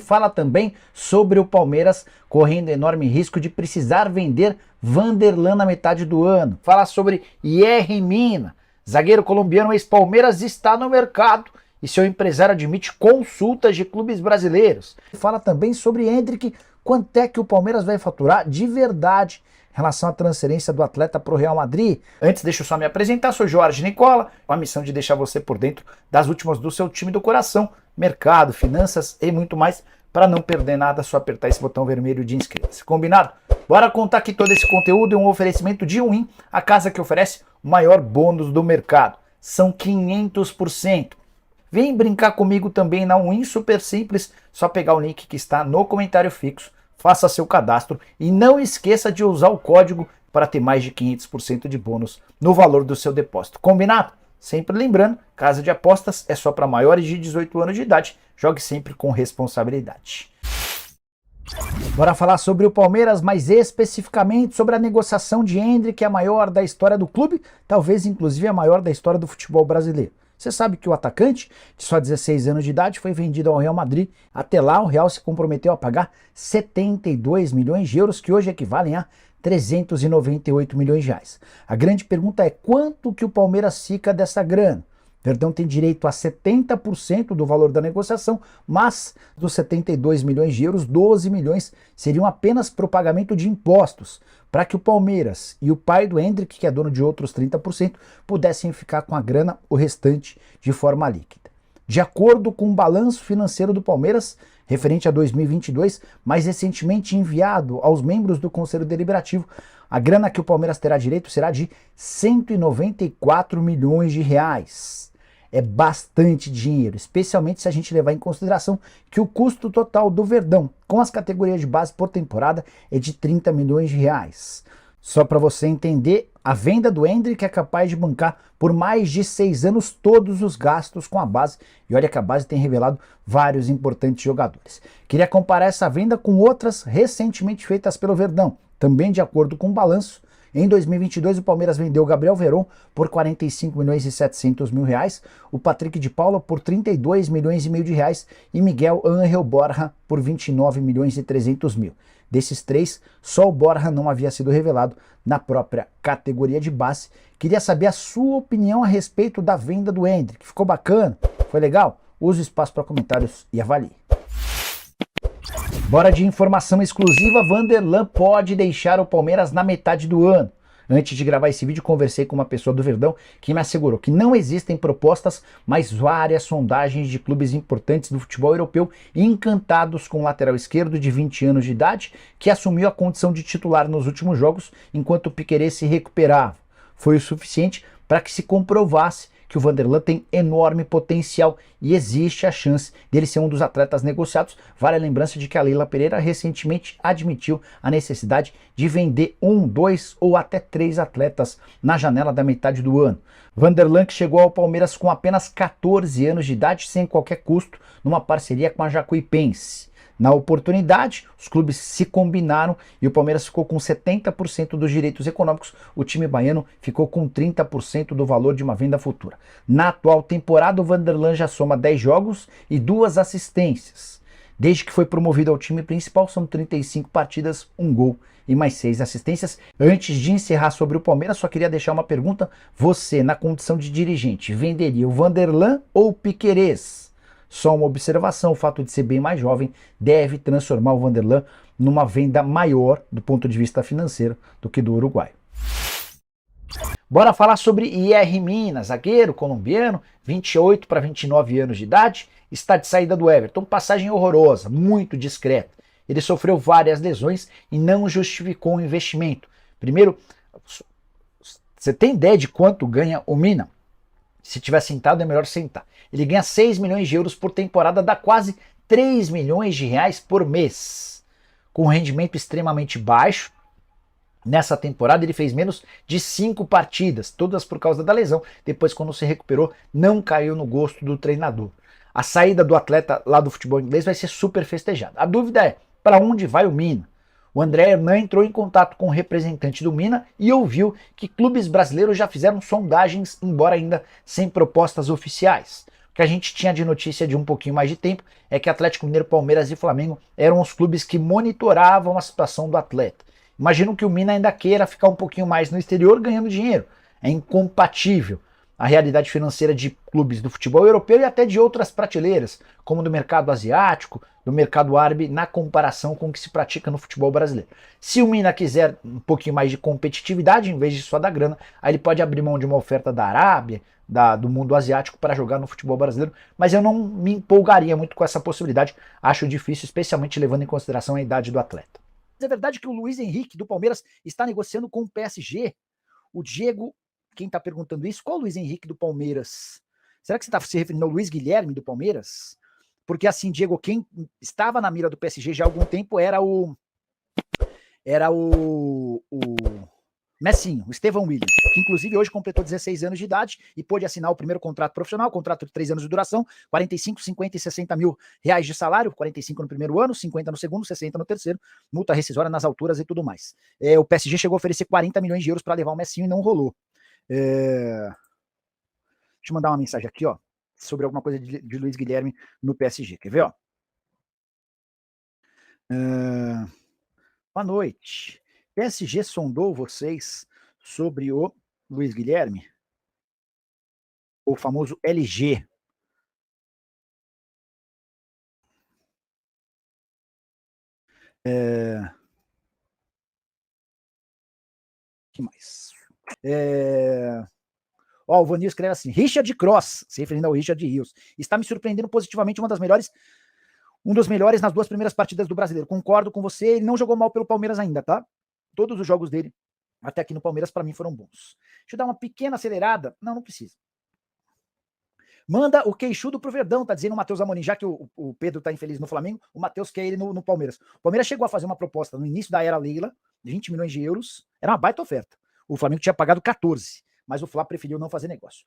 fala também sobre o Palmeiras correndo enorme risco de precisar vender Vanderlan na metade do ano. Fala sobre Yerry Mina, zagueiro colombiano ex-Palmeiras, está no mercado e seu empresário admite consultas de clubes brasileiros. Fala também sobre Endrick, quanto é que o Palmeiras vai faturar de verdade em relação à transferência do atleta para o Real Madrid. Antes, deixa eu só me apresentar, sou Jorge Nicola, com a missão de deixar você por dentro das últimas do seu time do coração, mercado, finanças e muito mais. Para não perder nada, é só apertar esse botão vermelho de inscreva-se. Combinado? Bora contar que todo esse conteúdo é um oferecimento de Win, a casa que oferece o maior bônus do mercado. São 500%. Vem brincar comigo também na Win, super simples, só pegar o link que está no comentário fixo, faça seu cadastro e não esqueça de usar o código para ter mais de 500% de bônus no valor do seu depósito. Combinado? Sempre lembrando, casa de apostas é só para maiores de 18 anos de idade, jogue sempre com responsabilidade. Bora falar sobre o Palmeiras, mais especificamente sobre a negociação de Endrick, que é a maior da história do clube, talvez inclusive a maior da história do futebol brasileiro. Você sabe que o atacante, de só 16 anos de idade, foi vendido ao Real Madrid. Até lá, o Real se comprometeu a pagar 72 milhões de euros, que hoje equivalem a 398 milhões de reais. A grande pergunta é quanto que o Palmeiras fica dessa grana? O Verdão tem direito a 70% do valor da negociação, mas dos 72 milhões de euros, 12 milhões seriam apenas para o pagamento de impostos, para que o Palmeiras e o pai do Endrick, que é dono de outros 30%, pudessem ficar com a grana, o restante, de forma líquida. De acordo com o balanço financeiro do Palmeiras, referente a 2022, mais recentemente enviado aos membros do Conselho Deliberativo, a grana que o Palmeiras terá direito será de 194 milhões de reais. É bastante dinheiro, especialmente se a gente levar em consideração que o custo total do Verdão, com as categorias de base por temporada, é de 30 milhões de reais. Só para você entender, a venda do Endrick é capaz de bancar por mais de 6 anos todos os gastos com a base. E olha que a base tem revelado vários importantes jogadores. Queria comparar essa venda com outras recentemente feitas pelo Verdão. Também de acordo com o balanço, em 2022 o Palmeiras vendeu Gabriel Veron por 45 milhões e 700 mil reais, o Patrick de Paula por 32 milhões e meio de reais e Miguel Ángel Borja por 29 milhões e 300 mil. Desses três, só o Borja não havia sido revelado na própria categoria de base. Queria saber a sua opinião a respeito da venda do Endrick. Ficou bacana? Foi legal? Use o espaço para comentários e avalie. Bora de informação exclusiva, Vanderlan pode deixar o Palmeiras na metade do ano. Antes de gravar esse vídeo, conversei com uma pessoa do Verdão que me assegurou que não existem propostas, mas várias sondagens de clubes importantes do futebol europeu encantados com o lateral esquerdo de 20 anos de idade, que assumiu a condição de titular nos últimos jogos enquanto o Piquerez se recuperava. Foi o suficiente para que se comprovasse que o Vanderlan tem enorme potencial e existe a chance dele ser um dos atletas negociados. Vale a lembrança de que a Leila Pereira recentemente admitiu a necessidade de vender 1, 2 ou até 3 atletas na janela da metade do ano. Vanderlan, que chegou ao Palmeiras com apenas 14 anos de idade, sem qualquer custo, numa parceria com a Jacuipense. Na oportunidade, os clubes se combinaram e o Palmeiras ficou com 70% dos direitos econômicos, o time baiano ficou com 30% do valor de uma venda futura. Na atual temporada, o Vanderlan já soma 10 jogos e 2 assistências. Desde que foi promovido ao time principal, são 35 partidas, 1 gol e mais 6 assistências. Antes de encerrar sobre o Palmeiras, só queria deixar uma pergunta. Você, na condição de dirigente, venderia o Vanderlan ou o Piquerez? Só uma observação, o fato de ser bem mais jovem deve transformar o Vanderlan numa venda maior do ponto de vista financeiro do que do uruguaio. Bora falar sobre Yerry Mina, zagueiro colombiano, 28 para 29 anos de idade, está de saída do Everton, passagem horrorosa, muito discreta. Ele sofreu várias lesões e não justificou o investimento. Primeiro, você tem ideia de quanto ganha o Mina? Se tiver sentado é melhor sentar. Ele ganha 6 milhões de euros por temporada, dá quase 3 milhões de reais por mês. Com um rendimento extremamente baixo, nessa temporada ele fez menos de 5 partidas, todas por causa da lesão. Depois, quando se recuperou, não caiu no gosto do treinador. A saída do atleta lá do futebol inglês vai ser super festejada. A dúvida é, para onde vai o Mina? O André Hernan entrou em contato com o representante do Mina e ouviu que clubes brasileiros já fizeram sondagens, embora ainda sem propostas oficiais. O que a gente tinha de notícia de um pouquinho mais de tempo é que Atlético Mineiro, Palmeiras e Flamengo eram os clubes que monitoravam a situação do atleta. Imagino que o Mina ainda queira ficar um pouquinho mais no exterior ganhando dinheiro. É incompatível a realidade financeira de clubes do futebol europeu e até de outras prateleiras, como do mercado asiático, do mercado árabe, na comparação com o que se pratica no futebol brasileiro. Se o Mina quiser um pouquinho mais de competitividade, em vez de só da grana, aí ele pode abrir mão de uma oferta da Arábia, do mundo asiático para jogar no futebol brasileiro, mas eu não me empolgaria muito com essa possibilidade, acho difícil, especialmente levando em consideração a idade do atleta. Mas é verdade que o Luiz Henrique do Palmeiras está negociando com o PSG. O Diego, quem está perguntando isso, qual o Luiz Henrique do Palmeiras? Será que você está se referindo ao Luiz Guilherme do Palmeiras? Porque assim, Diego, quem estava na mira do PSG já há algum tempo era o Messinho, o Estevão William, que inclusive hoje completou 16 anos de idade e pôde assinar o primeiro contrato profissional, contrato de 3 anos de duração, 45, 50 e 60 mil reais de salário, 45 no primeiro ano, 50 no segundo, 60 no terceiro, multa rescisória nas alturas e tudo mais. O PSG chegou a oferecer 40 milhões de euros para levar o Messinho e não rolou. Deixa eu mandar uma mensagem aqui, ó, sobre alguma coisa de Luiz Guilherme no PSG, quer ver, ó? Boa noite. PSG sondou vocês sobre o Luiz Guilherme? O famoso LG. Que mais? Ó, o Vanil escreve assim: Richard Cross, se referindo ao Richard Rios, está me surpreendendo positivamente, um dos melhores nas 2 primeiras partidas do Brasileiro. Concordo com você, ele não jogou mal pelo Palmeiras ainda, tá? Todos os jogos dele, até aqui no Palmeiras, para mim foram bons. Deixa eu dar uma pequena acelerada. Não precisa. Manda o queixudo pro Verdão, tá dizendo o Matheus Amorim, já que o Pedro tá infeliz no Flamengo, o Matheus quer ele no Palmeiras. O Palmeiras chegou a fazer uma proposta no início da era Leila, de 20 milhões de euros, era uma baita oferta. O Flamengo tinha pagado 14, mas o Flá preferiu não fazer negócio.